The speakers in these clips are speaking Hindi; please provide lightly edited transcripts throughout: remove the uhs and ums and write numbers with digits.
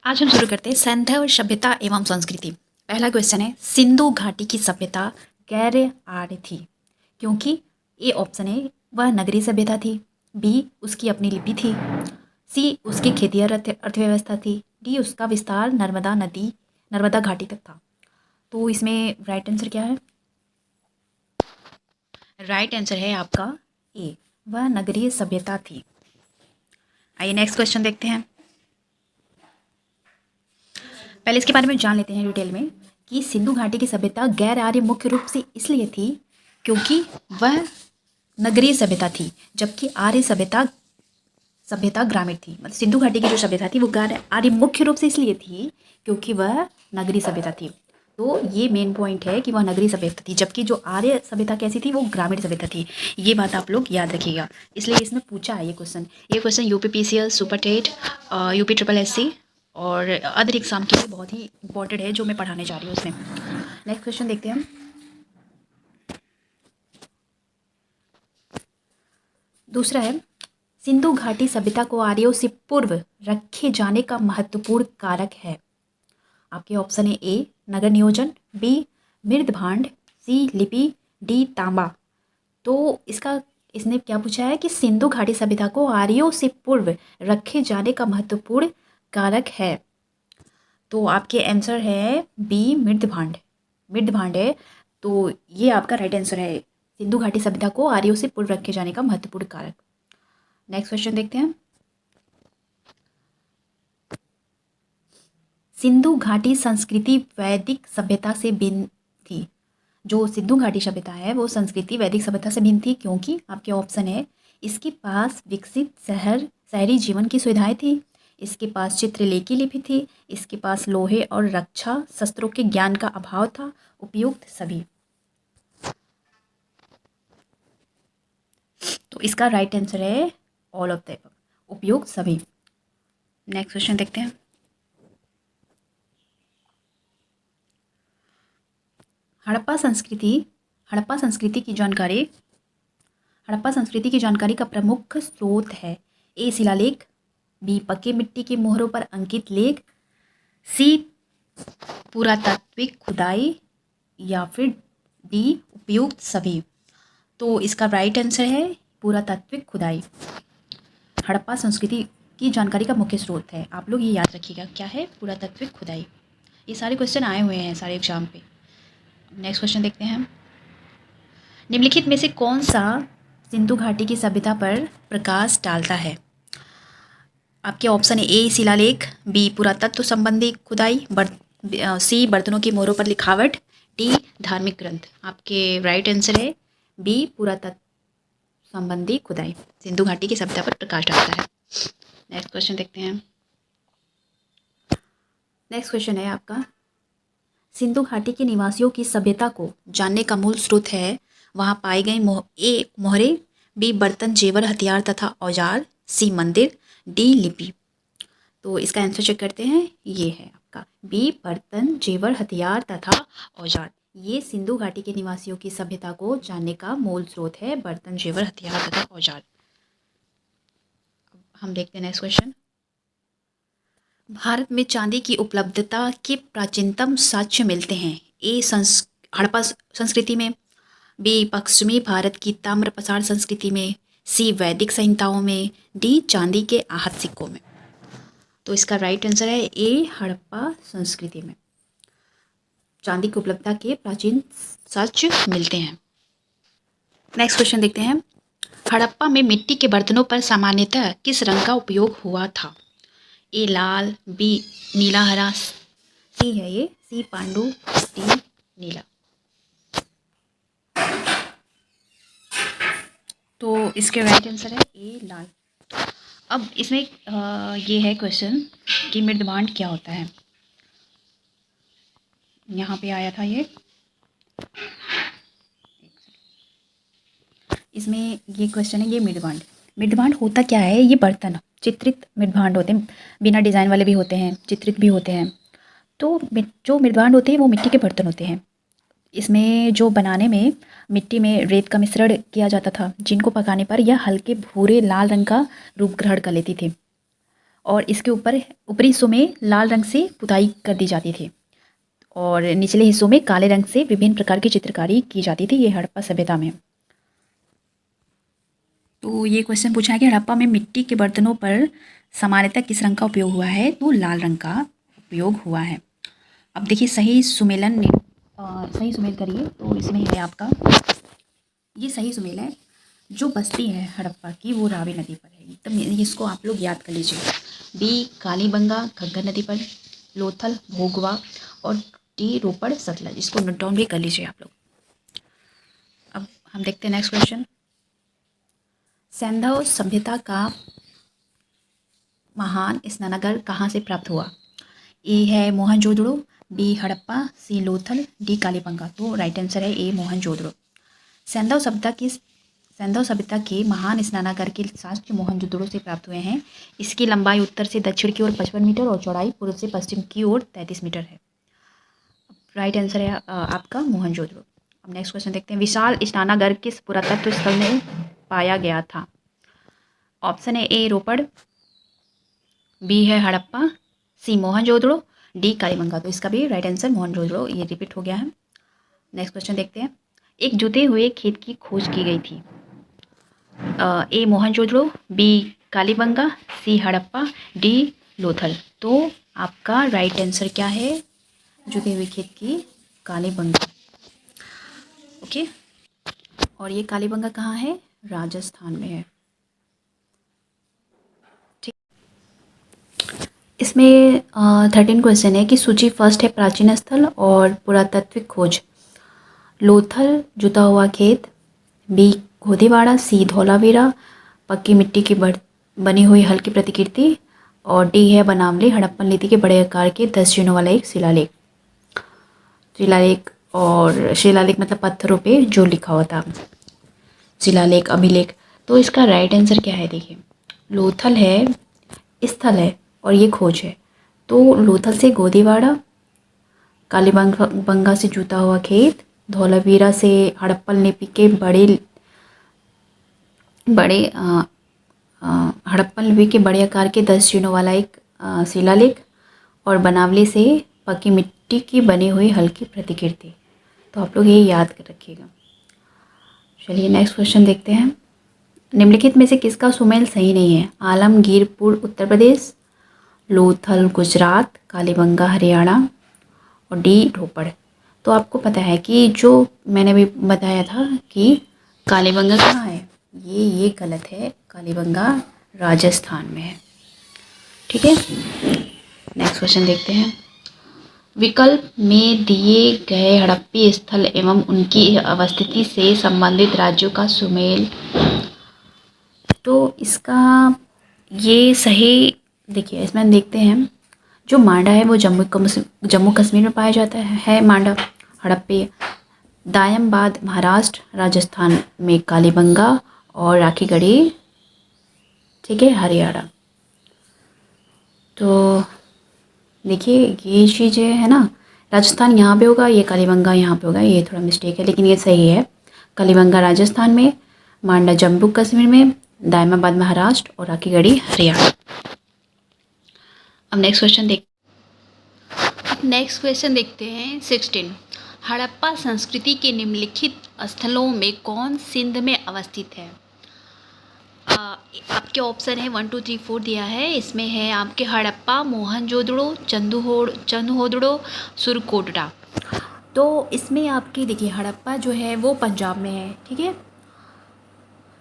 आज हम शुरू करते हैं सैंधव सभ्यता एवं संस्कृति। पहला क्वेश्चन है, सिंधु घाटी की सभ्यता गैर आर्य थी क्योंकि ए ऑप्शन है वह नगरीय सभ्यता थी, बी उसकी अपनी लिपि थी, सी उसकी खेती अर्थव्यवस्था थी, डी उसका विस्तार नर्मदा घाटी तक था। तो इसमें राइट आंसर क्या है? राइट आंसर है आपका ए, वह नगरीय सभ्यता थी। आइए नेक्स्ट क्वेश्चन देखते हैं। पहले इसके बारे में जान लेते हैं डिटेल में कि सिंधु घाटी की सभ्यता गैर आर्य मुख्य रूप से इसलिए थी क्योंकि वह नगरीय सभ्यता थी, जबकि आर्य सभ्यता ग्रामीण थी। मतलब सिंधु घाटी की जो सभ्यता थी वो गैर आर्य मुख्य रूप से इसलिए थी क्योंकि वह नगरीय सभ्यता थी। तो ये मेन पॉइंट है कि वह नगरीय सभ्यता थी, जबकि जो आर्य सभ्यता कैसी थी वो ग्रामीण सभ्यता थी। ये बात आप लोग याद रखिएगा, इसलिए इसमें पूछा है ये question UPPCL, super TET, UP triple SC और अदर एग्जाम के लिए बहुत ही इंपॉर्टेंट है जो मैं पढ़ाने जा रही हूँ उसमें। नेक्स्ट क्वेश्चन देखते हैं हम। दूसरा है, सिंधु घाटी सभ्यता को आर्यों से पूर्व रखे जाने का महत्वपूर्ण कारक है। आपके ऑप्शन है ए नगर नियोजन, बी मृदभांड, सी लिपि, डी तांबा। तो इसने क्या पूछा है कि सिंधु घाटी सभ्यता को आर्यों से पूर्व रखे जाने का महत्वपूर्ण कारक है। तो आपके आंसर है बी मृदभांड है। तो ये आपका राइट आंसर है, सिंधु घाटी सभ्यता को आर्यों से पूर्व रखे जाने का महत्वपूर्ण कारक। नेक्स्ट क्वेश्चन देखते हैं। सिंधु घाटी संस्कृति वैदिक सभ्यता से भिन्न थी। जो सिंधु घाटी सभ्यता है वो संस्कृति वैदिक सभ्यता से भिन्न थी क्योंकि आपके ऑप्शन है, इसके पास विकसित शहरी जीवन की सुविधाएं थी, इसके पास चित्रलेखी लिपि थी, इसके पास लोहे और रक्षा शस्त्रों के ज्ञान का अभाव था, उपयुक्त सभी। तो इसका राइट आंसर है ऑल ऑफ द, उपयुक्त सभी। नेक्स्ट क्वेश्चन देखते हैं। हड़प्पा संस्कृति की जानकारी का प्रमुख स्रोत है, ए शिलालेख, बी पक्के मिट्टी के मोहरों पर अंकित लेख, सी पुरातात्विक खुदाई, या फिर डी उपयुक्त सभी। तो इसका राइट आंसर है पुरातात्विक खुदाई। हड़प्पा संस्कृति की जानकारी का मुख्य स्रोत है, आप लोग ये याद रखिएगा क्या है, पुरातात्विक खुदाई। ये सारे क्वेश्चन आए हुए हैं सारे एग्जाम पे। नेक्स्ट क्वेश्चन देखते हैं। निम्नलिखित में से कौन सा सिंधु घाटी की सभ्यता पर प्रकाश डालता है? आपके ऑप्शन है, ए शिलालेख, बी पुरातत्व संबंधी खुदाई, सी बर्तनों की मोहरों पर लिखावट, डी धार्मिक ग्रंथ। आपके राइट आंसर है बी पुरातत्व संबंधी खुदाई, सिंधु घाटी की सभ्यता पर प्रकाश डालता है। नेक्स्ट क्वेश्चन देखते हैं। नेक्स्ट क्वेश्चन है आपका, सिंधु घाटी के निवासियों की सभ्यता को जानने का मूल स्रोत है, वहाँ पाए गए ए मोहरे, बी बर्तन जेवर हथियार तथा औजार, सी मंदिर, डी लिपि। तो इसका आंसर चेक करते हैं, ये है आपका बी बर्तन जेवर हथियार तथा औजार। ये सिंधु घाटी के निवासियों की सभ्यता को जानने का मूल स्रोत है, बर्तन जेवर हथियार तथा औजार। हम देखते हैं नेक्स्ट क्वेश्चन। भारत में चांदी की उपलब्धता के प्राचीनतम साक्ष्य मिलते हैं, ए हड़प्पा संस्कृति में, बी पश्चिमी भारत की ताम्र पसार संस्कृति में, सी वैदिक संहिताओं में, डी चांदी के आहत सिक्कों में। तो इसका राइट आंसर है ए हड़प्पा संस्कृति में चांदी की उपलब्धता के प्राचीन साक्ष्य मिलते हैं। नेक्स्ट क्वेश्चन देखते हैं। हड़प्पा में मिट्टी के बर्तनों पर सामान्यतः किस रंग का उपयोग हुआ था? ए लाल, बी नीला हरा, सी है ये, सी पांडु, डी नीला। तो इसके राइट आंसर है ए लाल। अब इसमें ये है क्वेश्चन कि मृदभांड क्या होता है, यहाँ पे आया था ये। इसमें ये क्वेश्चन है, ये मृदभांड होता क्या है? ये बर्तन चित्रित मृदभांड होते हैं, बिना डिज़ाइन वाले भी होते हैं, चित्रित भी होते हैं। तो जो मृदभांड होते हैं वो मिट्टी के बर्तन होते हैं। इसमें जो बनाने में मिट्टी में रेत का मिश्रण किया जाता था, जिनको पकाने पर यह हल्के भूरे लाल रंग का रूप ग्रहण कर लेती थी। और इसके ऊपर ऊपरी हिस्सों में लाल रंग से पुताई कर दी जाती थी और निचले हिस्सों में काले रंग से विभिन्न प्रकार की चित्रकारी की जाती थी, ये हड़प्पा सभ्यता में। तो ये क्वेश्चन पूछा है कि हड़प्पा में मिट्टी के बर्तनों पर सामान्यतः किस रंग का उपयोग हुआ है, तो लाल रंग का उपयोग हुआ है। अब देखिए सही सुमेल करिए, तो इसमें है आपका, ये सही सुमेल है। जो बस्ती है हड़प्पा की वो रावी नदी पर है, एकदम इसको आप लोग याद कर लीजिए। बी कालीबंगा घग्गर नदी पर, लोथल भोगवा और डी रोपड़ सतलज, इसको नोट डाउन भी कर लीजिए आप लोग। अब हम देखते हैं नेक्स्ट क्वेश्चन। सैंधव सभ्यता का महान स्नानागार कहाँ से प्राप्त हुआ? ए है मोहनजोदड़ो, बी हड़प्पा, सी लोथल, डी कालीबंगा। तो राइट आंसर है ए मोहनजोदड़ो। सैंधव सभ्यता के महान स्नानागार के साक्ष्य मोहनजोदड़ो से प्राप्त हुए हैं। इसकी लंबाई उत्तर से दक्षिण की ओर 55 मीटर और चौड़ाई पूर्व से पश्चिम की ओर 33 मीटर है। राइट आंसर है आपका मोहनजोदड़ो। अब नेक्स्ट क्वेश्चन देखते हैं। विशाल स्नानागार किस पुरातत्व स्थल में पाया गया था? ऑप्शन है ए रोपड़, बी है हड़प्पा, सी मोहनजोदड़ो, डी कालीबंगा। तो इसका भी राइट आंसर मोहनजोदड़ो, ये रिपीट हो गया है। नेक्स्ट क्वेश्चन देखते हैं। एक जुते हुए खेत की खोज की गई थी। ए मोहनजोदड़ो, बी कालीबंगा, सी हड़प्पा, डी लोथल। तो आपका राइट आंसर क्या है? जुते हुए खेत की कालीबंगा। ओके, और ये कालीबंगा कहाँ है? राजस्थान में है। इसमें 13 क्वेश्चन है कि सूची फर्स्ट है प्राचीन स्थल और पुरातात्विक खोज। लोथल जुता हुआ खेत, बी घोदेवाड़ा, सी धौलावीरा पक्की मिट्टी की बनी हुई हल्की प्रतिकृति, और डी है बनावली हड़प्पन लिपि के बड़े आकार के 10 चिन्हों वाला एक शिलालेख। और शिलालेख मतलब पत्थरों पे जो लिखा हुआ था, शिलालेख अभिलेख। तो इसका राइट आंसर क्या है? देखिए लोथल है, स्थल है और ये खोज है। तो लोथल से गोदीवाड़ा, कालीबंगा से जूता हुआ खेत, धौलावीरा से हड़प्पन लिपि के बड़े हड़प्पन लिपि के बड़े आकार के 10 चिन्हों वाला एक शिलालेख, और बनावली से पक्की मिट्टी की बनी हुई हल्की प्रतिकृति। तो आप लोग ये याद कर रखिएगा। चलिए नेक्स्ट क्वेश्चन देखते हैं। निम्नलिखित में से किसका सुमेल सही नहीं है? आलमगीरपुर उत्तर प्रदेश, लोथल गुजरात, कालीबंगा हरियाणा और डी रोपड़। तो आपको पता है कि जो मैंने भी बताया था कि कालीबंगा कहाँ है, ये गलत है। कालीबंगा राजस्थान में है। ठीक है, नेक्स्ट क्वेश्चन देखते हैं। विकल्प में दिए गए हड़प्पी स्थल एवं उनकी अवस्थिति से संबंधित राज्यों का सुमेल। तो इसका ये सही, देखिए इसमें हम देखते हैं जो मांडा है वो जम्मू कश्मीर में पाया जाता है मांडा हड़प्पे। दायमबाद महाराष्ट्र, राजस्थान में कालीबंगा और राखीगढ़ी, ठीक है, हरियाणा। तो देखिए ये चीज़ है ना, राजस्थान यहाँ पे होगा, ये कालीबंगा यहाँ पे होगा, ये थोड़ा मिस्टेक है लेकिन ये सही है। कालीबंगा राजस्थान में, मांडा जम्मू कश्मीर में, दायमाबाद महाराष्ट्र और राखीगढ़ी हरियाणा। अब नेक्स्ट क्वेश्चन देखते हैं 16। हड़प्पा संस्कृति के निम्नलिखित स्थलों में कौन सिंध में अवस्थित है? आपके ऑप्शन है 1 2 3 4 दिया है। इसमें है आपके हड़प्पा, मोहनजोदड़ो, चंदूहोदड़ो, सुरकोटड़ा। तो इसमें आपकी देखिए हड़प्पा जो है वो पंजाब में है। ठीक है,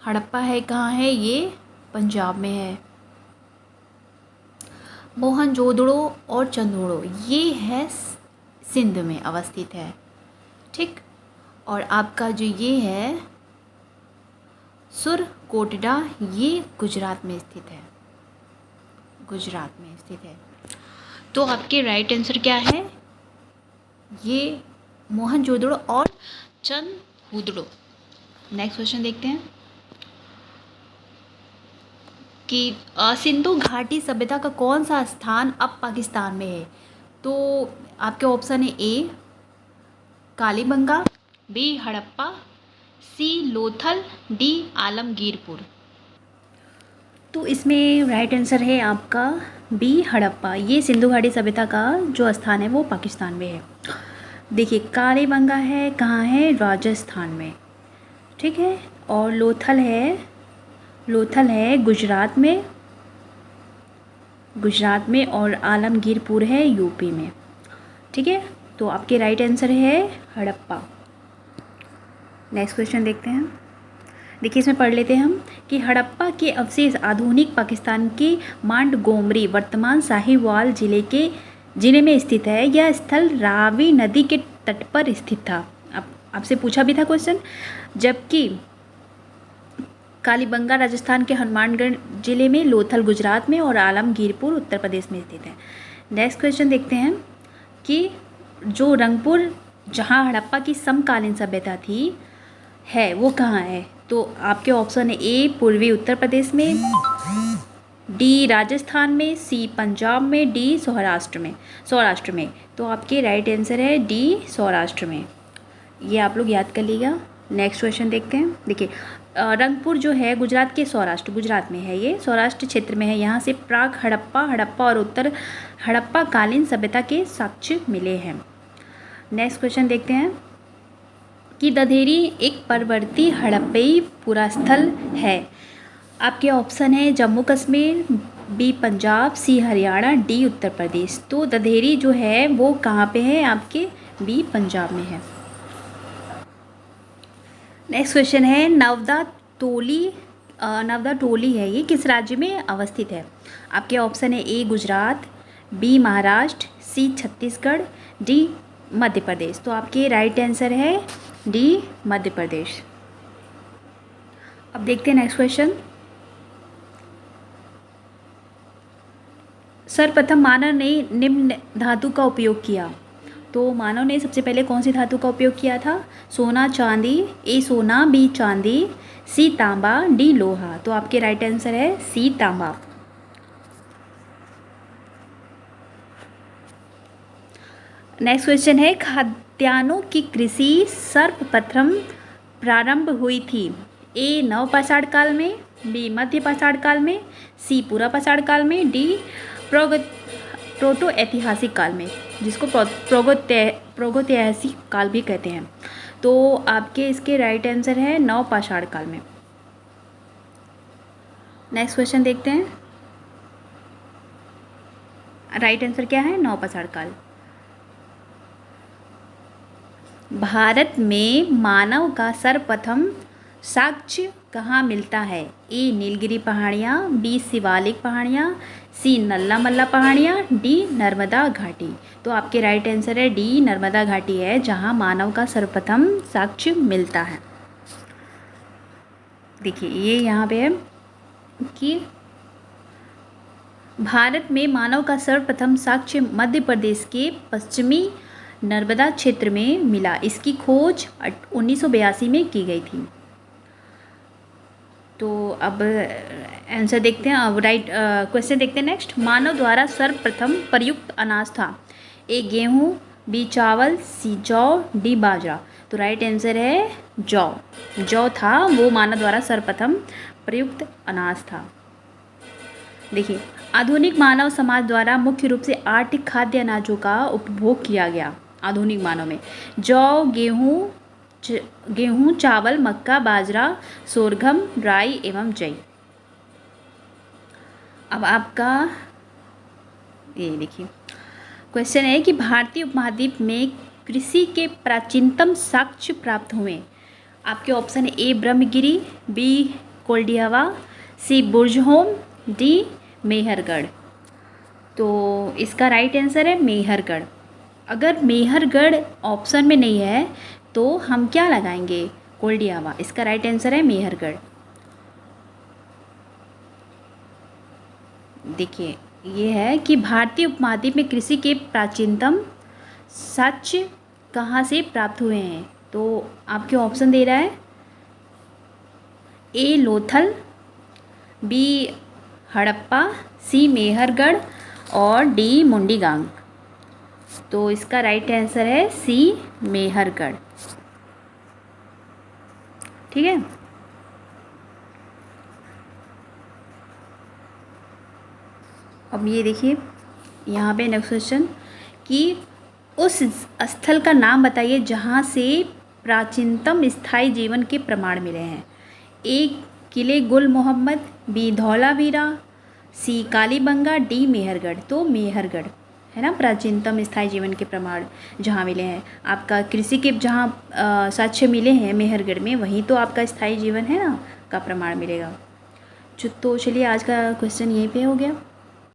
हड़प्पा है कहाँ है? ये पंजाब में है। मोहनजोदड़ो और चंदोड़ो ये है सिंध में अवस्थित है। ठीक, और आपका जो ये है सुरकोटड़ा, ये गुजरात में स्थित है। गुजरात में स्थित है। तो आपके राइट आंसर क्या है? ये मोहनजोदड़ो और चंदूहोदड़ो। नेक्स्ट क्वेश्चन देखते हैं कि सिंधु घाटी सभ्यता का कौन सा स्थान अब पाकिस्तान में है? तो आपके ऑप्शन है ए कालीबंगा, बी हड़प्पा, सी लोथल, डी आलमगीरपुर। तो इसमें राइट आंसर है आपका बी हड़प्पा। ये सिंधु घाटी सभ्यता का जो स्थान है वो पाकिस्तान में है। देखिए कालीबंगा है कहाँ है, राजस्थान में, ठीक है। और लोथल है गुजरात में और आलमगीरपुर है यूपी में, ठीक है। तो आपके राइट आंसर है हड़प्पा। नेक्स्ट क्वेश्चन देखते हैं। देखिए इसमें पढ़ लेते हैं हम कि हड़प्पा के अवशेष आधुनिक पाकिस्तान के मांडगोमरी वर्तमान साहिवाल जिले में स्थित है। यह स्थल रावी नदी के तट पर स्थित था। अब आपसे पूछा भी था क्वेश्चन। जबकि कालीबंगा राजस्थान के हनुमानगढ़ जिले में, लोथल गुजरात में और आलमगीरपुर उत्तर प्रदेश में स्थित है। नेक्स्ट क्वेश्चन देखते हैं कि जो रंगपुर जहाँ हड़प्पा की समकालीन सभ्यता थी है वो कहाँ है। तो आपके ऑप्शन है ए पूर्वी उत्तर प्रदेश में, डी राजस्थान में, सी पंजाब में, डी सौराष्ट्र में। तो आपके राइट आंसर है डी सौराष्ट्र में। ये आप लोग याद कर लीजिएगा। नेक्स्ट क्वेश्चन देखते हैं। देखिए रंगपुर जो है गुजरात में है, ये सौराष्ट्र क्षेत्र में है। यहाँ से प्राग हड़प्पा और उत्तर हड़प्पा कालीन सभ्यता के साक्ष्य मिले हैं। नेक्स्ट क्वेश्चन देखते हैं कि दधेरी एक परवर्ती हड़प्पई पुरास्थल है। आपके ऑप्शन है जम्मू कश्मीर, बी पंजाब, सी हरियाणा, डी उत्तर प्रदेश। तो दधेरी जो है वो कहाँ पे है, आपके बी पंजाब में है। नेक्स्ट क्वेश्चन है नवदा टोली है ये किस राज्य में अवस्थित है। आपके ऑप्शन है ए गुजरात, बी महाराष्ट्र, सी छत्तीसगढ़, डी मध्य प्रदेश। तो आपके राइट आंसर है डी मध्य प्रदेश। अब देखते हैं नेक्स्ट क्वेश्चन। सर्वप्रथम मानव ने निम्न धातु का उपयोग किया। तो मानव ने सबसे पहले कौन सी धातु का उपयोग किया था। सोना, चांदी, ए सोना, बी चांदी, सी तांबा, डी लोहा। तो आपके राइट आंसर है सी तांबा। नेक्स्ट क्वेश्चन है खाद्यान्नों की कृषि सर्वप्रथम प्रारंभ हुई थी। ए नवपाषाण काल में, बी मध्य पाषाण काल में, सी पूरा पाषाण काल में, डी प्रोटो ऐतिहासिक काल में, जिसको प्रागैतिहासिक काल भी कहते हैं। तो आपके इसके राइट आंसर है नवपाषाण काल में। नेक्स्ट क्वेश्चन देखते हैं। राइट आंसर क्या है, नवपाषाण काल। भारत में मानव का सर्वप्रथम साक्ष्य कहाँ मिलता है। ए नीलगिरी पहाड़ियाँ, बी शिवालिक पहाड़ियाँ, सी नल्ला मल्ला पहाड़ियाँ, डी नर्मदा घाटी। तो आपके राइट आंसर है डी नर्मदा घाटी है जहाँ मानव का सर्वप्रथम साक्ष्य मिलता है। देखिए ये यहाँ पे है कि भारत में मानव का सर्वप्रथम साक्ष्य मध्य प्रदेश के पश्चिमी नर्मदा क्षेत्र में मिला। इसकी खोज 1982 में की गई थी। तो अब आंसर देखते हैं। अब राइट क्वेश्चन देखते हैं नेक्स्ट। मानव द्वारा सर्वप्रथम प्रयुक्त अनाज था। ए गेहूँ, बी चावल, सी जौ, डी बाजरा। तो राइट आंसर है जौ था वो मानव द्वारा सर्वप्रथम प्रयुक्त अनाज था। देखिए आधुनिक मानव समाज द्वारा मुख्य रूप से 8 खाद्य अनाजों का उपभोग किया गया। आधुनिक मानव में जौ, गेहूँ, चावल, मक्का, बाजरा, सोरगम, राई एवं जई। अब आपका ये देखिए क्वेश्चन है कि भारतीय उपमहाद्वीप में कृषि के प्राचीनतम साक्ष्य प्राप्त हुए। आपके ऑप्शन है ए ब्रह्मगिरी, बी कोल्डियावा, सी बुर्जहोम, डी मेहरगढ़। तो इसका राइट आंसर है मेहरगढ़। अगर मेहरगढ़ ऑप्शन में नहीं है तो हम क्या लगाएंगे, कोल्डियावा। इसका राइट आंसर है मेहरगढ़। देखिए ये है कि भारतीय उपमहाद्वीप में कृषि के प्राचीनतम साक्ष्य कहाँ से प्राप्त हुए हैं। तो आपके ऑप्शन दे रहा है ए लोथल, बी हड़प्पा, सी मेहरगढ़ और डी मुंडीगांग। तो इसका राइट आंसर है सी मेहरगढ़। ठीक है। अब ये देखिए यहाँ पे नेक्स्ट क्वेश्चन कि उस स्थल का नाम बताइए जहाँ से प्राचीनतम स्थायी जीवन के प्रमाण मिले हैं। ए किले गुल मोहम्मद, बी धौलावीरा, सी कालीबंगा, डी मेहरगढ़। तो मेहरगढ़ है ना प्राचीनतम स्थायी जीवन के प्रमाण जहाँ मिले हैं। आपका कृषि के जहाँ साक्ष्य मिले हैं मेहरगढ़ में, वहीं तो आपका स्थायी जीवन है ना का प्रमाण मिलेगा। तो चलिए आज का क्वेश्चन यहीं पे हो गया।